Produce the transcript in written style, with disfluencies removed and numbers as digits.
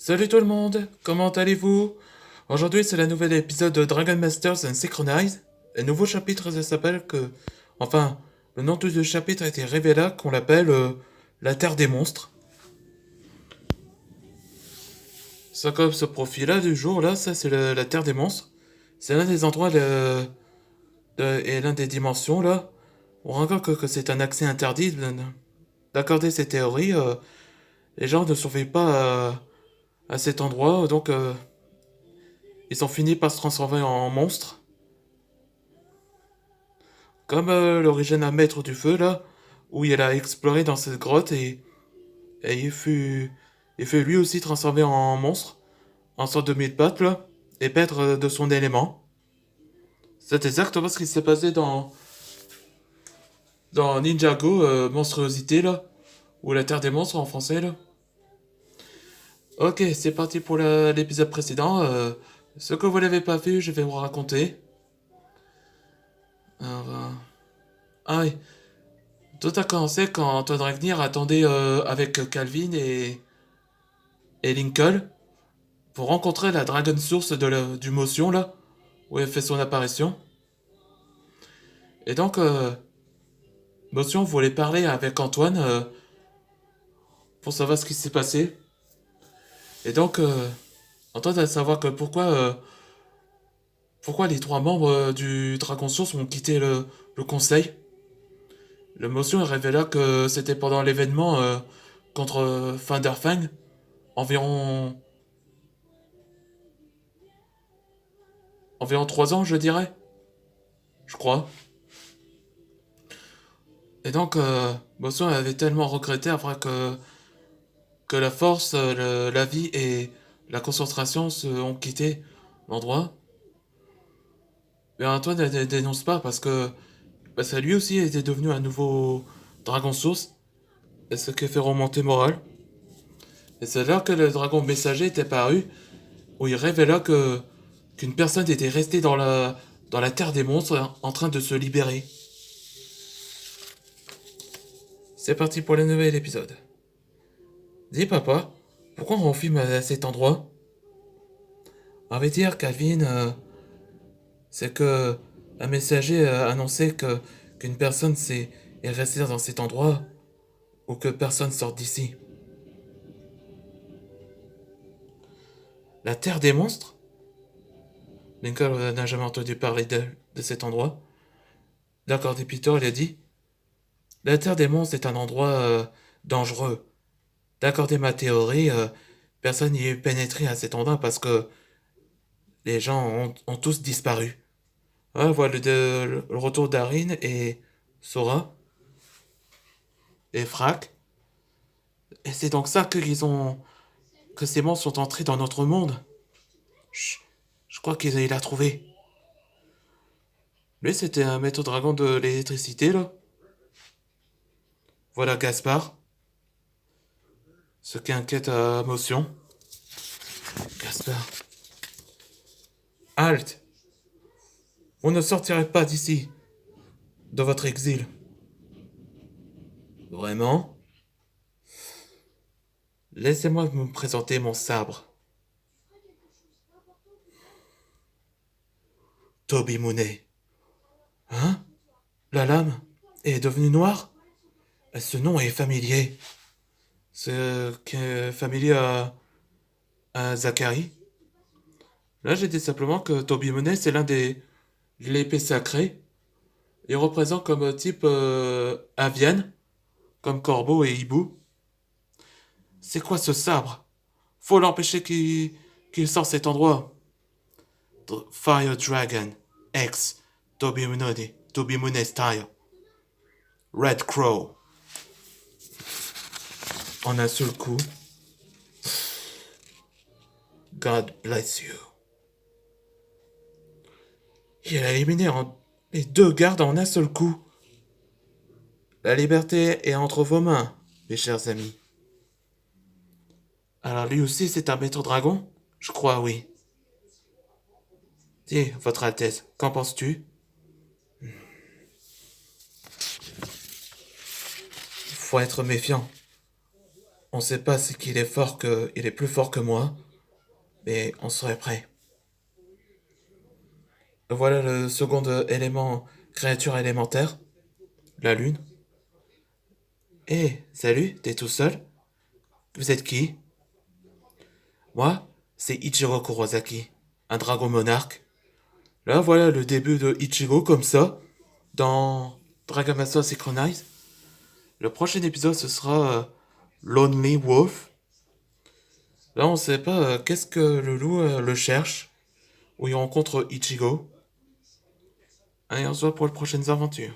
Salut tout le monde, comment allez-vous? Aujourd'hui c'est le nouvel épisode de Dragon Masters and Synchronize. Le nouveau chapitre ça s'appelle que... Enfin, le nom du chapitre a été révélé qu'on l'appelle la Terre des Monstres. Ça comme ce profil-là du jour là, ça c'est la Terre des Monstres. C'est l'un des endroits et l'un des dimensions là. On raconte que c'est un accès interdit d'accorder ces théories. Les gens ne survivent pas à cet endroit, donc ils ont fini par se transformer en monstres. Comme l'origine à Maître du Feu, là, où il a exploré dans cette grotte et il fut lui aussi transformé en monstre, en sorte de mille-pattes, là, et perdre de son élément. C'est exactement ce qui s'est passé dans Ninjago, Monstruosité, là, ou la Terre des Monstres en français, là. Ok, c'est parti pour l'épisode précédent. Ce que vous n'avez pas vu, je vais vous raconter. Alors, ah oui, tout a commencé quand Antoine Regnir attendait avec Calvin et Lincoln pour rencontrer la Dragon Source du Motion, là, où elle fait son apparition. Et donc, Motion voulait parler avec Antoine pour savoir ce qui s'est passé. Et donc, Antoine a savoir que pourquoi les trois membres du Dragon Source ont quitté le conseil. Le Motion révéla que c'était pendant l'événement contre Thunderfang, environ environ 3 ans, je dirais. Je crois. Et donc, Motion avait tellement regretté après que la force, la vie et la concentration ont quitté l'endroit. Mais Antoine ne dénonce pas parce que ça lui aussi était devenu un nouveau dragon source. Et ce qui fait remonter morale. Et c'est là que le dragon messager était paru, où il révéla qu'une personne était restée dans la terre des monstres en train de se libérer. C'est parti pour le nouvel épisode. Dis papa, pourquoi on filme à cet endroit? On va dire, Calvin, c'est que un messager a annoncé qu'une personne est restée dans cet endroit ou que personne sorte d'ici. La Terre des monstres? Lincoln n'a jamais entendu parler de cet endroit. D'accord, dit Peter, il a dit. La Terre des monstres est un endroit dangereux. D'accorder ma théorie, personne n'y est pénétré à cet endroit parce que les gens ont tous disparu. Ouais, voilà le retour d'Arin et Sora et Frac. Et c'est donc ça que ces monstres sont entrés dans notre monde. Chut, je crois qu'il a trouvé. Lui, c'était un maître dragon de l'électricité, là. Voilà Gaspard. Ce qui inquiète à Motion. Gaspard. Halte! On ne sortirait pas d'ici, de votre exil. Vraiment? Laissez-moi me présenter mon sabre. Toby Mooney. Hein? La lame est devenue noire? Ce nom est familier. C'est familier à Zachary. Là, j'ai dit simplement que Toby Mooney, c'est l'un des l'épée sacrée. Il représente comme type avian, comme corbeau et hibou. C'est quoi ce sabre? Faut l'empêcher qu'il sorte cet endroit. Fire Dragon X Toby Mooney Style. Red Crow. En un seul coup. God bless you. Il a éliminé les deux gardes en un seul coup. La liberté est entre vos mains, mes chers amis. Alors lui aussi c'est un maître dragon? Je crois oui. Dis, Votre Altesse, qu'en penses-tu? Faut être méfiant. On sait pas si qu'il est fort que... Il est plus fort que moi, mais on serait prêt. Voilà le second élément, créature élémentaire, la lune. Salut, t'es tout seul? Vous êtes qui? Moi, c'est Ichiro Kurosaki, un dragon monarque. Là, voilà le début de Ichigo comme ça, dans Dragon Master Synchronize. Le prochain épisode, ce sera Lonely Wolf. Là, on sait pas qu'est-ce que le loup le cherche, où il rencontre Ichigo. Allez, on se voit pour les prochaines aventures.